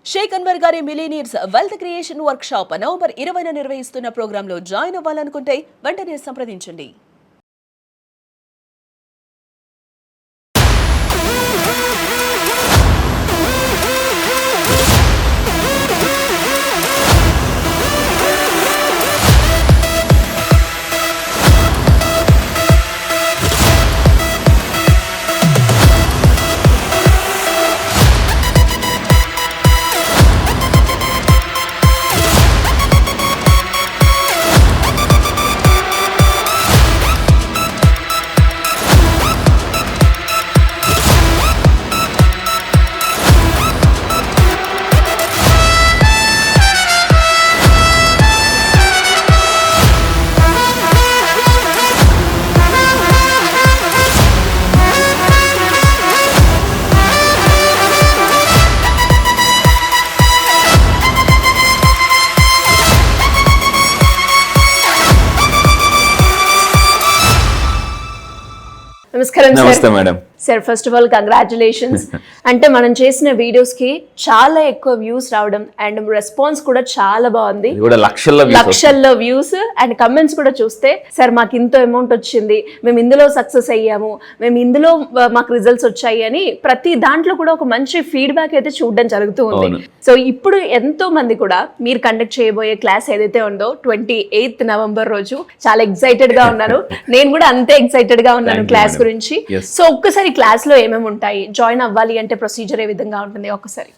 షేక్ అన్వర్ గారి millionaires wealth creation workshop November 20న నిర్వహిస్తున్న ప్రోగ్రాంలో జాయిన్ అవ్వాలనుకుంటే వెంటనే సంప్రదించండి. నమస్తే madam. Sir first of all congratulations. అంటే మనం చేసిన వీడియోస్ కి చాలా ఎక్కువ వ్యూస్ రావడం అండ్ రెస్పాన్స్ కూడా చాలా బాగుంది, లక్షల్లో వ్యూస్ అండ్ కమెంట్స్ కూడా చూస్తే సార్ మాకు ఇంత అమౌంట్ వచ్చింది, మేము ఇందులో సక్సెస్ అయ్యాము, మేము ఇందులో మాకు రిజల్ట్స్ వచ్చాయి అని ప్రతి దాంట్లో కూడా ఒక మంచి ఫీడ్బ్యాక్ అయితే చూడడం జరుగుతూ ఉంది. సో ఇప్పుడు ఎంతో మంది కూడా మీరు కండక్ట్ చేయబోయే క్లాస్ ఏదైతే ఉందో 28th నవంబర్ రోజు చాలా ఎక్సైటెడ్ గా ఉన్నారు. నేను కూడా అంతే ఎక్సైటెడ్ గా ఉన్నాను క్లాస్ గురించి. సో ఒక్కసారి క్లాస్ లో ఏమేమి ఉంటాయి, జాయిన్ అవ్వాలి అంటే ప్రొసీజర్ ఏ విధంగా ఉంటుంది ఒకసారి?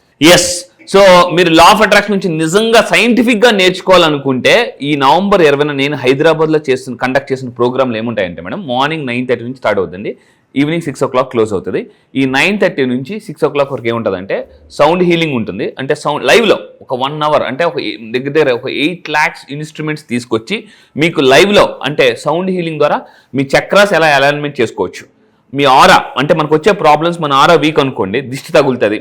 సో మీరు లా ఆఫ్ అట్రాక్షన్ నుంచి నిజంగా సైంటిఫిక్ గా నేర్చుకోవాలనుకుంటే ఈ నవంబర్ 20న నేను హైదరాబాద్ లో కండక్ట్ చేసిన ప్రోగ్రాంలు ఏముంటాయంటే మేడం, మార్నింగ్ 9:30 నుంచి స్టార్ట్ అవుతుంది, ఈవినింగ్ 6 o'clock క్లోజ్ అవుతుంది. ఈ 9:30 నుంచి 6 o'clock వరకు ఏముంటుందంటే సౌండ్ హీలింగ్ ఉంటుంది. అంటే సౌండ్ లైవ్లో ఒక 1 hour, అంటే ఒక దగ్గర ఒక 8 lakhs ఇన్స్ట్రుమెంట్స్ తీసుకొచ్చి మీకు లైవ్లో అంటే సౌండ్ హీలింగ్ ద్వారా మీ చక్రాస్ ఎలా అలైన్మెంట్ చేసుకోవచ్చు. మీ ఆరా అంటే మనకు వచ్చే ప్రాబ్లమ్స్, మన ఆరా వీక్ అనుకోండి దిష్టి తగులుతుంది.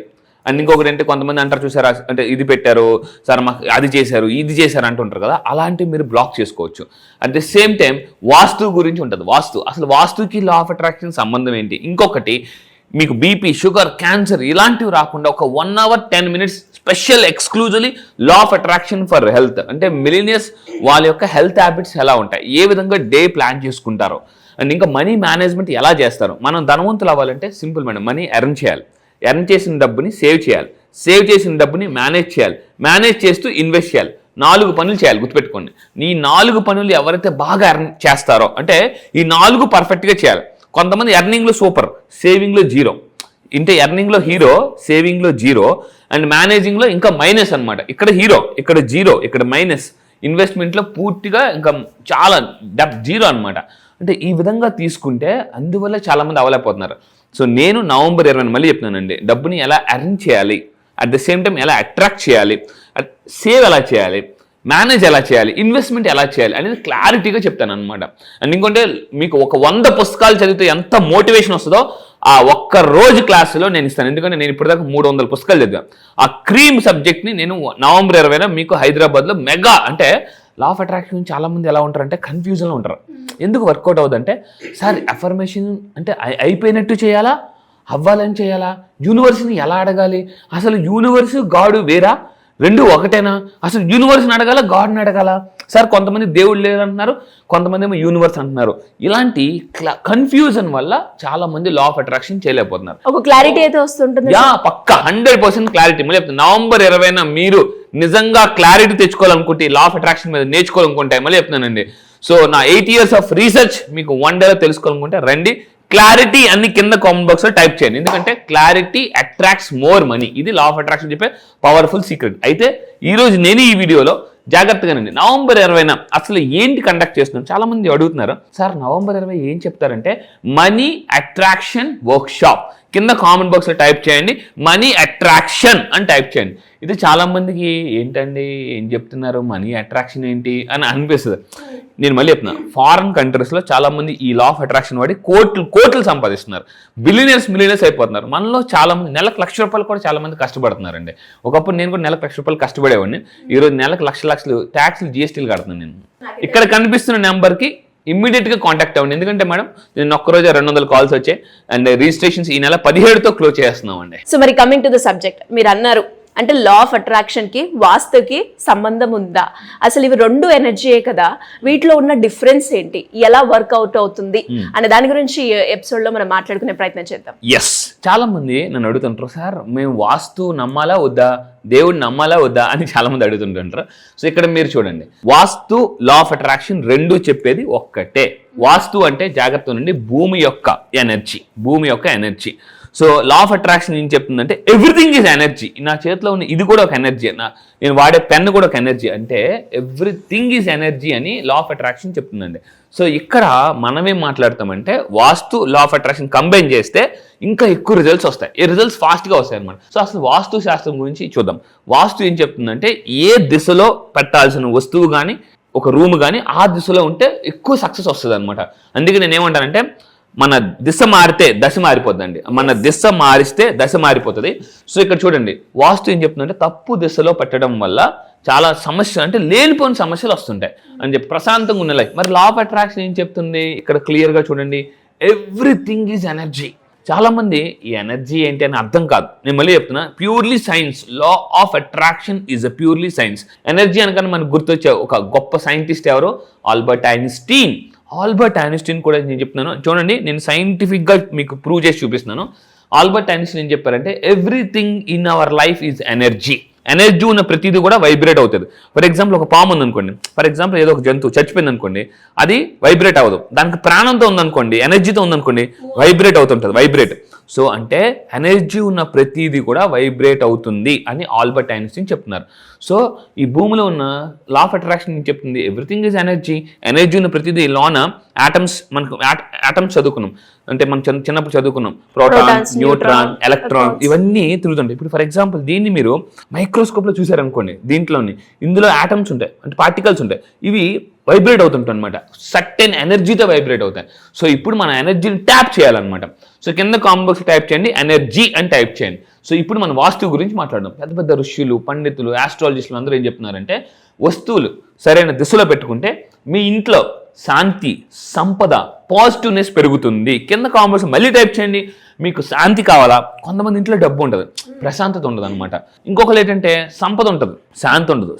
అండ్ ఇంకొకటి అంటే కొంతమంది అంటారు చూసారా, అంటే ఇది పెట్టారు సార్ మాకు అది చేశారు ఇది చేశారు అంటుంటారు కదా, అలాంటివి మీరు బ్లాక్ చేసుకోవచ్చు. అట్ ది సేమ్ టైం వాస్తు గురించి ఉంటుంది. అసలు వాస్తుకి లా ఆఫ్ అట్రాక్షన్ సంబంధం ఏంటి, ఇంకొకటి మీకు బీపీ, షుగర్, క్యాన్సర్ ఇలాంటివి రాకుండా ఒక 1 hour 10 minutes special exclusively law of attraction for health. అంటే మిలీనియర్స్ వాళ్ళ యొక్క హెల్త్ హ్యాబిట్స్ ఎలా ఉంటాయి, ఏ విధంగా డే ప్లాన్ చేసుకుంటారో, అండ్ ఇంకా మనీ మేనేజ్మెంట్ ఎలా చేస్తారు. మనం ధనవంతులు అవ్వాలంటే సింపుల్ మేడం, మనీ ఎర్న్ చేయాలి, ఎర్న్ చేసిన డబ్బుని సేవ్ చేయాలి, సేవ్ చేసిన డబ్బుని మేనేజ్ చేయాలి, మేనేజ్ చేస్తూ ఇన్వెస్ట్ చేయాలి. 4 పనులు చేయాలి, గుర్తుపెట్టుకోండి. ఈ 4 పనులు ఎవరైతే బాగా ఎర్న్ చేస్తారో అంటే ఈ 4 పర్ఫెక్ట్గా చేయాలి. కొంతమంది ఎర్నింగ్లో సూపర్, సేవింగ్లో జీరో. అంటే ఎర్నింగ్లో హీరో, సేవింగ్లో జీరో, అండ్ మేనేజింగ్లో ఇంకా మైనస్ అనమాట. ఇక్కడ హీరో, ఇక్కడ జీరో, ఇక్కడ మైనస్. ఇన్వెస్ట్మెంట్లో పూర్తిగా ఇంకా చాలా జీరో అనమాట. అంటే ఈ విధంగా తీసుకుంటే అందువల్ల చాలామంది అవ్వలేకపోతున్నారు. సో నేను నవంబర్ 20 మళ్ళీ చెప్తున్నానండి, డబ్బుని ఎలా ఎర్న్ చేయాలి, అట్ ద సేమ్ టైం ఎలా అట్రాక్ట్ చేయాలి, సేవ్ ఎలా చేయాలి, మేనేజ్ ఎలా చేయాలి, ఇన్వెస్ట్మెంట్ ఎలా చేయాలి అనేది క్లారిటీగా చెప్తాను అనమాట. అండ్ ఇంకొంటే మీకు ఒక 100 పుస్తకాలు చదివితే ఎంత మోటివేషన్ వస్తుందో ఆ ఒక్క రోజు క్లాసులో నేను ఇస్తాను. ఎందుకంటే నేను ఇప్పటిదాకా 300 పుస్తకాలు చదివాను. ఆ క్రీమ్ సబ్జెక్ట్ని నేను నవంబర్ 20న మీకు హైదరాబాద్లో మెగా, అంటే లా ఆఫ్ అట్రాక్షన్ చాలా మంది ఎలా ఉంటారంటే కన్ఫ్యూజన్లో ఉంటారు. ఎందుకు వర్కౌట్ అవుతుందంటే సార్ అఫర్మేషన్ అంటే అయిపోయినట్టు చేయాలా, అవ్వాలని చేయాలా, యూనివర్స్ని ఎలా అడగాలి, అసలు యూనివర్స్ గాడు వేరా, రెండు ఒకటేనా, అసలు యూనివర్స్ని అడగాల గాడ్ని అడగాల, సార్ కొంతమంది దేవుడు లేదంటున్నారు, కొంతమంది ఏమో యూనివర్స్ అంటున్నారు. ఇలాంటి కన్ఫ్యూజన్ వల్ల చాలా మంది లా ఆఫ్ అట్రాక్షన్ చేయలేకపోతున్నారు. ఒక క్లారిటీ అయితే వస్తుంటుంది. పక్కా 100% క్లారిటీ. మళ్ళీ చెప్తాను, నవంబర్ 20న మీరు నిజంగా క్లారిటీ తెచ్చుకోవాలనుకుంటే, లా ఆఫ్ అట్రాక్షన్ మీద నేర్చుకోవాలనుకుంటే మళ్ళీ చెప్తున్నానండి. సో నా 8 years ఆఫ్ రీసెర్చ్ మీకు 1 day తెలుసుకోవాలనుకుంటే రండి. క్లారిటీ అన్ని కింద కామెంట్ బాక్స్ లో టైప్ చేయండి. ఎందుకంటే క్లారిటీ అట్రాక్ట్స్ మోర్ మనీ. ఇది లా ఆఫ్ అట్రాక్షన్ చెప్పే పవర్ఫుల్ సీక్రెట్. అయితే ఈ రోజు నేను ఈ వీడియోలో జాగ్రత్తగానండి, నవంబర్ 20న అసలు ఏంటి కండక్ట్ చేస్తున్నాను. చాలా మంది అడుగుతున్నారు సార్ నవంబర్ 20 ఏం చెప్తారంటే మనీ అట్రాక్షన్ వర్క్ షాప్. కింద కామెంట్ బాక్స్ లో టైప్ చేయండి, మనీ అట్రాక్షన్ అని టైప్ చేయండి. ఇది చాలా మందికి ఏంటండి ఏం చెప్తున్నారు, మనీ అట్రాక్షన్ ఏంటి అని అనిపిస్తుంది. నేను మళ్ళీ చెప్తున్నా, ఫారిన్ కంట్రీస్లో చాలా మంది ఈ లా ఆఫ్ అట్రాక్షన్ వాడి కోట్లు సంపాదిస్తున్నారు, మిలియనర్స్ అయిపోతున్నారు. మనలో చాలా మంది నెలకు ₹1,00,000 కూడా చాలా మంది కష్టపడుతున్నారండి. ఒకప్పుడు నేను కూడా నెలకు ₹1,00,000 కష్టపడేవాడిని. ఈరోజు నెలకు లక్షలు ట్యాక్స్లు జీఎస్టీలు కడుతున్నాను. నేను ఇక్కడ కనిపిస్తున్న నెంబర్కి ఇమ్మీడియట్గా కాంటాక్ట్ అవ్వండి. ఎందుకంటే మేడం నేను ఒక్కరోజు 200 కాల్స్ వచ్చాయి అండ్ రిజిస్ట్రేషన్స్ ఈ నెల 17తో క్లోజ్ చేస్తున్నాం అండి. సో మరి కమింగ్ టు ద సబ్జెక్ట్, మీరు అన్నారు అంటే లా ఆఫ్ అట్రాక్షన్ కి వాస్తుకి సంబంధం ఉందా, అసలు ఇవి రెండు ఎనర్జీయే కదా, వీటిలో ఉన్న డిఫరెన్స్ ఏంటి, ఎలా వర్కౌట్ అవుతుంది అనే దాని గురించి ఎపిసోడ్ లో మనం మాట్లాడుకునే ప్రయత్నం చేద్దాం. ఎస్, చాలా మంది నన్ను అడుగుతుంటారు, సార్ మేము వాస్తు నమ్మాలా వద్దా, దేవుడిని నమ్మాలా వద్దా అని చాలా మంది అడుగుతుంటారు. సో ఇక్కడ మీరు చూడండి, వాస్తు లా ఆఫ్ అట్రాక్షన్ రెండు చెప్పేది ఒక్కటే. వాస్తు అంటే జాగ్రత్త నుండి భూమి యొక్క energy. So law of attraction ఏం చెప్తుందంటే ఎవ్రీథింగ్ ఈజ్ ఎనర్జీ. నా చేతిలో ఉన్న ఇది కూడా ఒక ఎనర్జీ, నేను వాడే పెన్ కూడా ఒక ఎనర్జీ, అంటే ఎవ్రీథింగ్ ఈజ్ ఎనర్జీ అని లా ఆఫ్ అట్రాక్షన్ చెప్తుందండి. సో ఇక్కడ మనమేం మాట్లాడతామంటే వాస్తు లా ఆఫ్ అట్రాక్షన్ కంబైన్ చేస్తే ఇంకా ఎక్కువ రిజల్ట్స్ వస్తాయి. ఈ రిజల్ట్స్ ఫాస్ట్గా వస్తాయి అనమాట. సో అసలు వాస్తు శాస్త్రం గురించి చూద్దాం. వాస్తు ఏం చెప్తుందంటే ఏ దిశలో పెట్టాల్సిన వస్తువు కానీ ఒక రూమ్ కానీ ఆ దిశలో ఉంటే ఎక్కువ సక్సెస్ వస్తుంది అనమాట. అందుకే నేను ఏమంటానంటే మన దిశ మారితే దశ మారిపోద్దండి, మన దిశ మారిస్తే దశ మారిపోతుంది. సో ఇక్కడ చూడండి, వాస్తు ఏం చెప్తుందంటే తప్పు దిశలో పెట్టడం వల్ల చాలా సమస్యలు, అంటే లేనిపోయిన సమస్యలు వస్తుంటాయి అని చెప్పి ప్రశాంతంగా ఉన్న లైఫ్. మరి లా ఆఫ్ అట్రాక్షన్ ఏం చెప్తుంది ఇక్కడ క్లియర్గా చూడండి, ఎవ్రీథింగ్ ఈజ్ ఎనర్జీ. చాలా మంది ఈ ఎనర్జీ ఏంటి అని అర్థం కాదు. నేను మళ్ళీ చెప్తున్నా, purely science. Law of attraction is a purely science. Energy అనగానే మనకు గుర్తొచ్చే ఒక గొప్ప సైంటిస్ట్ ఎవరు? ఆల్బర్ట్ ఐన్స్టీన్ కూడా నేను చెప్తున్నాను చూడండి, నేను సైంటిఫిక్గా మీకు ప్రూవ్ చేసి చూపిస్తున్నాను. ఆల్బర్ట్ ఐన్స్టీన్ ఏం చెప్పారంటే everything in our life is energy. Energy ఉన్న ప్రతిదీ కూడా వైబ్రేట్ అవుతుంది. ఫర్ ఎగ్జాంపుల్ ఒక పాము ఉందనుకోండి, ఫర్ ఎగ్జాంపుల్ ఏదో ఒక జంతువు చచ్చిపోయింది అనుకోండి, అది వైబ్రేట్ అవ్వదు. దానికి ప్రాణంతో ఉందనుకోండి, ఎనర్జీతో ఉందనుకోండి, వైబ్రేట్ అవుతుంటుంది. సో అంటే ఎనర్జీ ఉన్న ప్రతిదీ కూడా వైబ్రేట్ అవుతుంది అని ఆల్బర్ట్ ఐన్స్టీన్ చెప్తున్నారు. సో ఈ భూమిలో ఉన్న లా ఆఫ్ అట్రాక్షన్ ఏం చెప్తుంది? Everything is energy. ఎనర్జీ ఉన్న ప్రతిదీ లోన ఆటమ్స్, మనకు ఆటమ్స్ చదువుకున్నాం, అంటే మనం చిన్నప్పుడు చదువుకున్నాం, ప్రోటాన్, న్యూట్రాన్, ఎలక్ట్రాన్, ఇవన్నీ తిరుగుతుంటాయి. ఇప్పుడు ఫర్ ఎగ్జాంపుల్ దీన్ని మీరు మైక్రోస్కోప్లో చూసారనుకోండి, ఇందులో ఆటమ్స్ ఉంటాయి, అంటే పార్టికల్స్ ఉంటాయి, ఇవి వైబ్రేట్ అవుతుంటాయి అనమాట, సర్టెన్ ఎనర్జీతో వైబ్రేట్ అవుతాయి. సో ఇప్పుడు మన ఎనర్జీని ట్యాప్ చేయాలన్నమాట. సో కింద కామెంట్ బాక్స్ టైప్ చేయండి ఎనర్జీ అని టైప్ చేయండి. సో ఇప్పుడు మనం వాస్తు గురించి మాట్లాడదాం. పెద్ద పెద్ద ఋషులు, పండితులు, ఆస్ట్రాలజిస్టులు అందరూ ఏం చెప్తున్నారంటే వస్తువులు సరైన దిశలో పెట్టుకుంటే మీ ఇంట్లో శాంతి, సంపద, పాజిటివ్నెస్ పెరుగుతుంది. కింద కామెంట్స్ మళ్ళీ టైప్ చేయండి, మీకు శాంతి కావాలా? కొంతమంది ఇంట్లో డబ్బు ఉంటుంది, ప్రశాంతత ఉండదు అనమాట. ఇంకొకరు ఏంటంటే సంపద ఉంటుంది, శాంతి ఉండదు.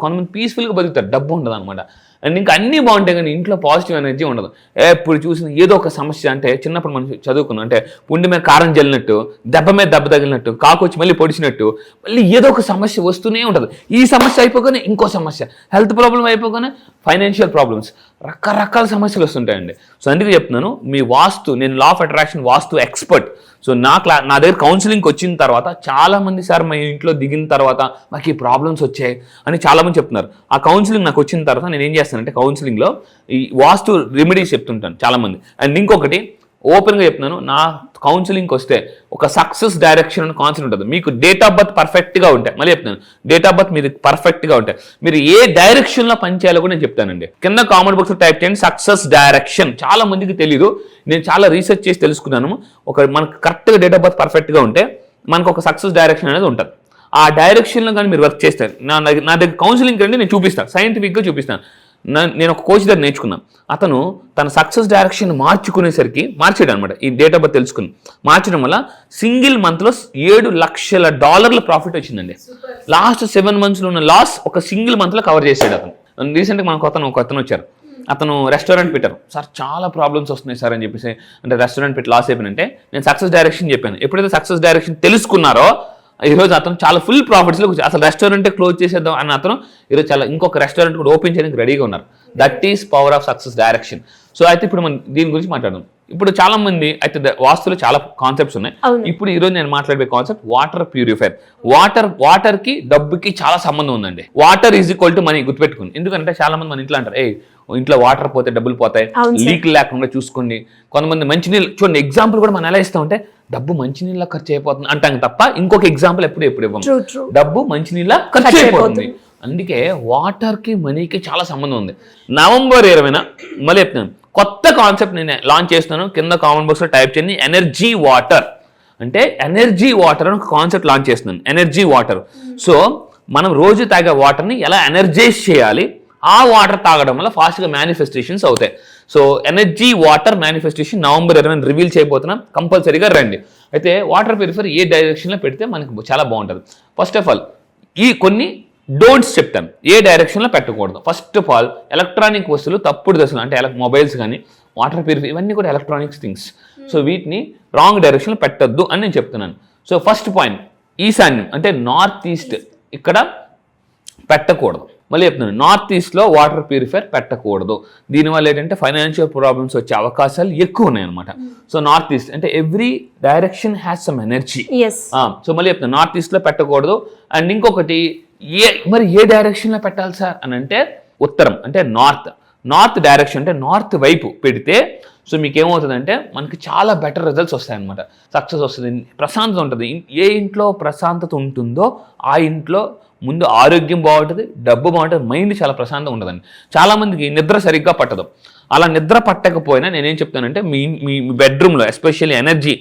కొంతమంది పీస్ఫుల్గా బతుకుతారు, డబ్బు ఉండదు అనమాట. అండ్ ఇంకా అన్నీ బాగుంటాయి కానీ ఇంట్లో పాజిటివ్ ఎనర్జీ ఉండదు. ఎప్పుడు చూసిన ఏదో ఒక సమస్య, అంటే చిన్నప్పుడు మనం చదువుకున్నాం, అంటే పుండి మీద కారం జల్లినట్టు, దెబ్బ మీద దెబ్బ తగిలినట్టు, కాకొచ్చి మళ్ళీ పొడిచినట్టు, మళ్ళీ ఏదో ఒక సమస్య వస్తూనే ఉంటుంది. ఈ సమస్య అయిపోగానే ఇంకో సమస్య, హెల్త్ ప్రాబ్లం అయిపోగానే ఫైనాన్షియల్ ప్రాబ్లమ్స్, రకరకాల సమస్యలు వస్తుంటాయండి. సో అందుకే చెప్తున్నాను, మీ వాస్తు, నేను law of attraction vastu expert. So నా దగ్గర కౌన్సిలింగ్కి వచ్చిన తర్వాత చాలామంది, సార్ మా ఇంట్లో దిగిన తర్వాత మాకు ఈ ప్రాబ్లమ్స్ వచ్చాయి అని చాలామంది చెప్తున్నారు. ఆ కౌన్సిలింగ్ నాకు వచ్చిన తర్వాత నేను ఏం చేస్తానంటే కౌన్సిలింగ్లో ఈ వాస్తు రెమెడీస్ చెప్తుంటాను చాలామంది. అండ్ ఇంకొకటి ఓపెన్గా చెప్తున్నాను, నా కౌన్సిలింగ్కి వస్తే ఒక సక్సెస్ డైరెక్షన్ అనే కాన్సెప్ట్ ఉంటుంది. మీకు డేట్ ఆఫ్ బర్త్ పర్ఫెక్ట్గా ఉంటాయి, మళ్ళీ చెప్తాను, డేట్ ఆఫ్ బర్త్ మీరు పర్ఫెక్ట్గా ఉంటాయి, మీరు ఏ డైరెక్షన్లో పనిచేయాలో కూడా నేను చెప్తానండి. కింద కామెంట్ బాక్స్లో టైప్ చేయండి సక్సెస్ డైరెక్షన్. చాలా మందికి తెలియదు, నేను చాలా రీసెర్చ్ చేసి తెలుసుకున్నాను. మనకు కరెక్ట్గా డేట్ ఆఫ్ బర్త్ పర్ఫెక్ట్గా ఉంటే మనకు ఒక సక్సెస్ డైరెక్షన్ అనేది ఉంటుంది. ఆ డైరెక్షన్లో కానీ మీరు వర్క్ చేస్తారు, నా దగ్గర కౌన్సిలింగ్ రండి, నేను చూపిస్తాను, సైంటిఫిక్గా చూపిస్తాను. నేను ఒక కోచ్ దగ్గర నేర్చుకున్నాను. అతను తన సక్సెస్ డైరెక్షన్ మార్చాడు అనమాట. ఈ డేట్ ఆఫ్ బర్త్ తెలుసుకుని మార్చడం వల్ల సింగిల్ మంత్లో $7 లక్షల ప్రాఫిట్ వచ్చిందండి. లాస్ట్ 7 monthsలో ఉన్న లాస్ ఒక సింగిల్ మంత్లో కవర్ చేసాడు అతను. రీసెంట్గా మనకు ఒక అతను వచ్చారు, అతను రెస్టారెంట్ పెట్టారు. సార్ చాలా ప్రాబ్లమ్స్ వస్తున్నాయి సార్ అని చెప్పేసి, అంటే రెస్టారెంట్ పెట్టి లాస్ అయిపోయినంటే నేను సక్సెస్ డైరెక్షన్ చెప్పాను. ఎప్పుడైతే సక్సెస్ డైరెక్షన్ తెలుసుకున్నారో ఈరోజు అతను చాలా ఫుల్ ప్రాఫిట్స్లో, అసలు రెస్టారెంటే క్లోజ్ చేసేద్దాం అన్న అతను ఈరోజు చాలా ఇంకొక రెస్టారెంట్ కూడా ఓపెన్ చేయడానికి రెడీగా ఉన్నారు. That is power of success direction. So అయితే ఇప్పుడు మనం దీని గురించి మాట్లాడదాం. ఇప్పుడు చాలా మంది అయితే వాస్తులో చాలా కాన్సెప్ట్స్ ఉన్నాయి. ఇప్పుడు ఈరోజు నేను మాట్లాడే కాన్సెప్ట్ వాటర్ ప్యూరిఫైర్. వాటర్ కి డబ్బుకి చాలా సంబంధం ఉందండి. Water is equal to money, గుర్తుపెట్టుకుని. ఎందుకంటే చాలా మంది మన ఇంట్లో అంటారు, ఇంట్లో వాటర్ పోతే డబ్బులు పోతాయి, లీక్ లేకుండా చూసుకోండి. కొంతమంది మంచినీళ్ళు చూడండి, ఎగ్జాంపుల్ కూడా మనం ఎలా ఇస్తామంటే డబ్బు మంచినీళ్ళ ఖర్చు అయిపోతుంది అంటాం తప్ప ఇంకొక ఎగ్జాంపుల్ ఎప్పుడు ఇవ్వము. డబ్బు మంచినీళ్ళ ఖర్చు అయిపోతుంది. అందుకే వాటర్ కి మనీకి చాలా సంబంధం ఉంది. November 20న మళ్ళీ చెప్తున్నాను, కొత్త కాన్సెప్ట్ నేను లాంచ్ చేస్తున్నాను. కింద కామెంట్ బాక్స్ లో టైప్ చేయండి ఎనర్జీ వాటర్. అంటే ఎనర్జీ వాటర్ అని ఒక కాన్సెప్ట్ లాంచ్ చేస్తున్నాను, ఎనర్జీ వాటర్. సో మనం రోజు తాగే వాటర్ని ఎలా ఎనర్జైజ్ చేయాలి, ఆ వాటర్ తాగడం వల్ల ఫాస్ట్గా మేనిఫెస్టేషన్స్ అవుతాయి. So energy water manifestation November 20 reveal చేయబోతున్నాం, కంపల్సరీగా రండి. అయితే వాటర్ ప్యూరిఫైర్ ఏ డైరెక్షన్లో పెడితే మనకి చాలా బాగుంటుంది. ఫస్ట్ ఆఫ్ ఆల్ ఈ కొన్ని డోంట్స్ చెప్తాను, ఏ డైరెక్షన్లో పెట్టకూడదు. ఫస్ట్ ఆఫ్ ఆల్ ఎలక్ట్రానిక్ వస్తువులు తప్పుడు దశలు, అంటే మొబైల్స్ కానీ వాటర్ ప్యూరిఫై ఇవన్నీ కూడా ఎలక్ట్రానిక్స్ థింగ్స్. సో వీటిని రాంగ్ డైరెక్షన్లో పెట్టద్దు అని నేను చెప్తున్నాను. సో ఫస్ట్ పాయింట్ ఈశాన్యం అంటే నార్త్ ఈస్ట్ ఇక్కడ పెట్టకూడదు. మళ్ళీ చెప్తున్నాను, నార్త్ ఈస్ట్లో వాటర్ ప్యూరిఫైర్ పెట్టకూడదు. దీనివల్ల ఏంటంటే ఫైనాన్షియల్ ప్రాబ్లమ్స్ వచ్చే అవకాశాలు ఎక్కువ ఉన్నాయి అనమాట. సో నార్త్ ఈస్ట్ అంటే every direction has some energy. So మళ్ళీ చెప్తున్నాను, నార్త్ ఈస్ట్లో పెట్టకూడదు. అండ్ ఇంకొకటి మరి ఏ డైరెక్షన్లో పెట్టాలి సార్ అని అంటే ఉత్తరం అంటే నార్త్ డైరెక్షన్ అంటే నార్త్ వైపు పెడితే సో మీకు ఏమవుతుందంటే మనకి చాలా బెటర్ రిజల్ట్స్ వస్తాయన్నమాట. సక్సెస్ వస్తుంది, ప్రశాంతత ఉంటుంది. ఏ ఇంట్లో ప్రశాంతత ఉంటుందో ఆ ఇంట్లో ముందు ఆరోగ్యం బాగుంటుంది, డబ్బు బాగుంటుంది, మైండ్ చాలా ప్రశాంతంగా ఉంటుందండి. చాలామందికి నిద్ర సరిగ్గా పట్టదు. అలా నిద్ర పట్టకపోయినా నేనేం చెప్తానంటే మీ బెడ్రూమ్లో ఎస్పెషల్లీ ఎనర్జీ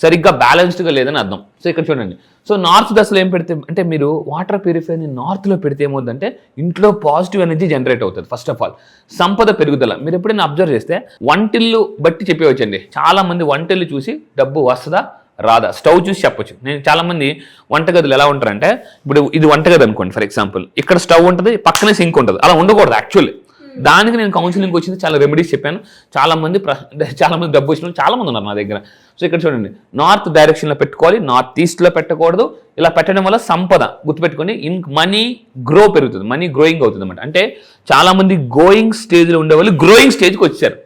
సరిగ్గా బ్యాలెన్స్డ్గా లేదని అర్థం. సో ఇక్కడ చూడండి, సో నార్త్ దశలో ఏం పెడితే అంటే మీరు వాటర్ ప్యూరిఫైర్ని నార్త్లో పెడితే ఏమవుతుందంటే ఇంట్లో పాజిటివ్ ఎనర్జీ జనరేట్ అవుతుంది. ఫస్ట్ ఆఫ్ ఆల్ సంపద పెరుగుదల. మీరు ఎప్పుడైనా అబ్జర్వ్ చేస్తే వంటిల్లు బట్టి చెప్పవచ్చండి. చాలా మంది వంటిల్లు చూసి డబ్బు వస్తుందా రాదా, స్టవ్ చూసి చెప్పొచ్చు. నేను చాలా మంది వంటగదులు ఎలా ఉంటారంటే, ఇప్పుడు ఇది వంటగది అనుకోండి ఫర్ ఎగ్జాంపుల్, ఇక్కడ స్టవ్ ఉంటుంది, పక్కనే సింక్ ఉంటుంది. అలా ఉండకూడదు యాక్చువల్లీ. దానికి నేను కౌన్సిలింగ్ వచ్చింది, చాలా రెమెడీస్ చెప్పాను. చాలా మంది డబ్బు వచ్చిన చాలా మంది ఉన్నారు నా దగ్గర. సో ఇక్కడ చూడండి, నార్త్ డైరెక్షన్లో పెట్టుకోవాలి, నార్త్ ఈస్ట్లో పెట్టకూడదు. ఇలా పెట్టడం వల్ల సంపద గుర్తుపెట్టుకొని మనీ గ్రో పెరుగుతుంది, మనీ గ్రోయింగ్ అవుతుంది అనమాట. అంటే చాలా మంది గోయింగ్ స్టేజ్లో ఉండేవాళ్ళు గ్రోయింగ్ స్టేజ్కి వచ్చారు,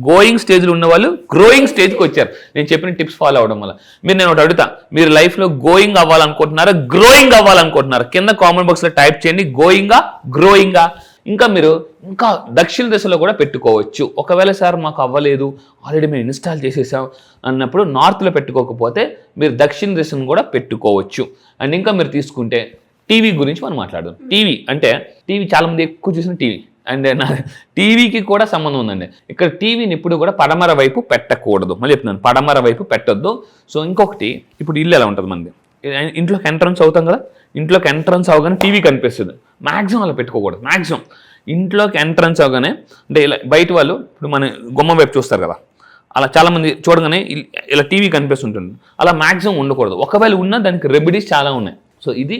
గోయింగ్ స్టేజ్లో ఉన్న వాళ్ళు గ్రోయింగ్ స్టేజ్కి వచ్చారు నేను చెప్పిన టిప్స్ ఫాలో అవడం వల్ల. నేను ఒకటి అడుగుతా, మీరు లైఫ్లో గోయింగ్ అవ్వాలనుకుంటున్నారా గ్రోయింగ్ అవ్వాలనుకుంటున్నారా? కింద కామెంట్ బాక్స్లో టైప్ చేయండి, గోయింగా గ్రోయింగా. ఇంకా దక్షిణ దిశలో కూడా పెట్టుకోవచ్చు. ఒకవేళ సార్ మాకు అవ్వలేదు, ఆల్రెడీ మేము ఇన్స్టాల్ చేసేసాం అన్నప్పుడు నార్త్లో పెట్టుకోకపోతే మీరు దక్షిణ దిశను కూడా పెట్టుకోవచ్చు. అండ్ ఇంకా మీరు తీసుకుంటే టీవీ గురించి మనం మాట్లాడదాం. టీవీ చాలామంది ఎక్కువ చూసిన టీవీ, అండ్ టీవీకి కూడా సంబంధం ఉందండి. ఇక్కడ టీవీని ఇప్పుడు కూడా పడమర వైపు పెట్టకూడదు. మళ్ళీ చెప్తున్నాను, పడమర వైపు పెట్టొద్దు. సో ఇంకొకటి, ఇప్పుడు ఇల్లు ఎలా ఉంటుంది మనది, ఇంట్లోకి ఎంట్రన్స్ అవుతాం కదా, ఇంట్లోకి ఎంట్రన్స్ అవగానే టీవీ కనిపిస్తుంది. మ్యాక్సిమం అలా పెట్టుకోకూడదు. మ్యాక్సిమం ఇంట్లోకి ఎంట్రన్స్ అవగానే అంటే ఇలా బయట వాళ్ళు ఇప్పుడు మన గుమ్మం వైపు చూస్తారు కదా, అలా చాలామంది చూడగానే ఇలా టీవీ కనిపిస్తుంటుంది. అలా మ్యాక్సిమం ఉండకూడదు. ఒకవేళ ఉన్నా దానికి రెమెడీస్ చాలా ఉన్నాయి. సో ఇది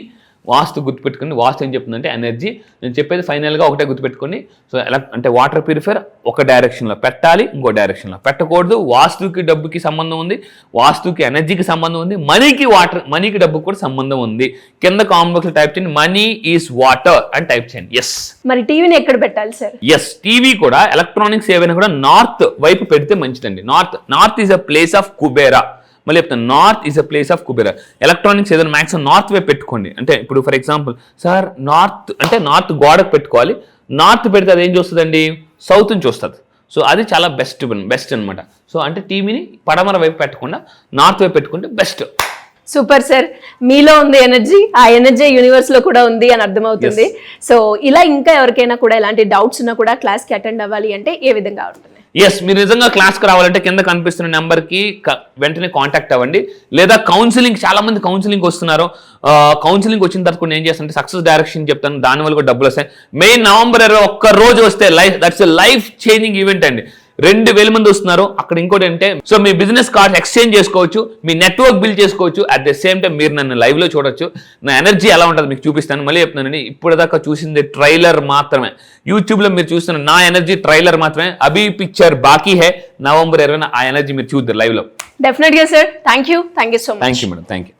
వాస్తు గుర్తుపెట్టుకోండి. వాస్తు ఏం చెప్తుందంటే ఎనర్జీ. నేను చెప్పేది ఫైనల్గా ఒకటే గుర్తుపెట్టుకోండి. సో ఎలా అంటే వాటర్ ప్యూరిఫైర్ ఒక డైరెక్షన్లో పెట్టాలి, ఇంకో డైరెక్షన్లో పెట్టకూడదు. వాస్తుకి డబ్బుకి సంబంధం ఉంది, వాస్తుకి ఎనర్జీకి సంబంధం ఉంది, మనీకి డబ్బుకి కూడా సంబంధం ఉంది. కింద కామెంట్ బాక్స్లో టైప్ చేయండి, మనీ ఈజ్ వాటర్ అని టైప్ చేయండి. ఎస్. మరి టీవీని ఎక్కడ పెట్టాలి సార్? ఎస్, టీవీ కూడా ఎలక్ట్రానిక్స్ ఏవైనా కూడా నార్త్ వైపు పెడితే మంచిదండి. North is a place of Kubera. మళ్ళీ చెప్తాను, north is a place of Kubera. Electronics ఏదైనా మ్యాక్సిమం నార్త్ వైపు పెట్టుకోండి. అంటే ఇప్పుడు ఫర్ ఎగ్జాంపుల్ సార్ నార్త్ గోడకు పెట్టుకోవాలి. నార్త్ పెడితే అది ఏం చూస్తుందండి, సౌత్ నుంచి వస్తుంది. సో అది చాలా బెస్ట్ అనమాట. సో అంటే టీవీని పడమర వైపు పెట్టకుండా నార్త్ వైపు పెట్టుకుంటే బెస్ట్. సూపర్ సార్, మీలో ఉంది ఎనర్జీ, ఆ ఎనర్జీ యూనివర్స్ లో కూడా ఉంది అని అర్థమవుతుంది. సో ఇలా ఇంకా ఎవరికైనా కూడా ఇలాంటి డౌట్స్ ఉన్నా కూడా క్లాస్ కి అటెండ్ అవ్వాలి అంటే ఏ విధంగా ఉంటుంది? ఎస్, మీరు నిజంగా క్లాస్కి రావాలంటే కింద కనిపిస్తున్న నెంబర్కి వెంటనే కాంటాక్ట్ అవ్వండి. లేదా కౌన్సిలింగ్, చాలా మంది కౌన్సిలింగ్ వస్తున్నారు. కౌన్సిలింగ్ వచ్చిన తర్వాత కూడా ఏం చేస్తానంటే సక్సెస్ డైరెక్షన్ చెప్తాను, దానివల్ల కూడా డబ్బులు వస్తాయి. మెయిన్ నవంబర్ 20 ఒక్క రోజు వస్తే దట్స్ లైఫ్ చేంజింగ్ ఈవెంట్ అండి. 2000 మంది వస్తున్నారు. అక్కడ ఇంకోటి అంటే, సో మీ బిజినెస్ కార్డ్ ఎక్స్చేంజ్ చేసుకోవచ్చు, మీ నెట్వర్క్ బిల్డ్ చేసుకోవచ్చు. అట్ ద సేమ్ టైం మీరు నన్ను లైవ్ లో చూడొచ్చు. నా ఎనర్జీ ఎలా ఉంటుంది మీకు చూపిస్తాను. మళ్ళీ చెప్తున్నానండి, ఇప్పటిదాకా చూసింది ట్రైలర్ మాత్రమే. యూట్యూబ్ లో మీరు చూస్తున్న నా ఎనర్జీ ట్రైలర్ మాత్రమే. అభి పిక్చర్ బాకీ హే. నవంబర్ 20 ఆ ఎనర్జీ మీరు చూద్దరు లైవ్ లో. డెఫినెట్ గా sir. Thank you so much. Thank you madam. Thank you.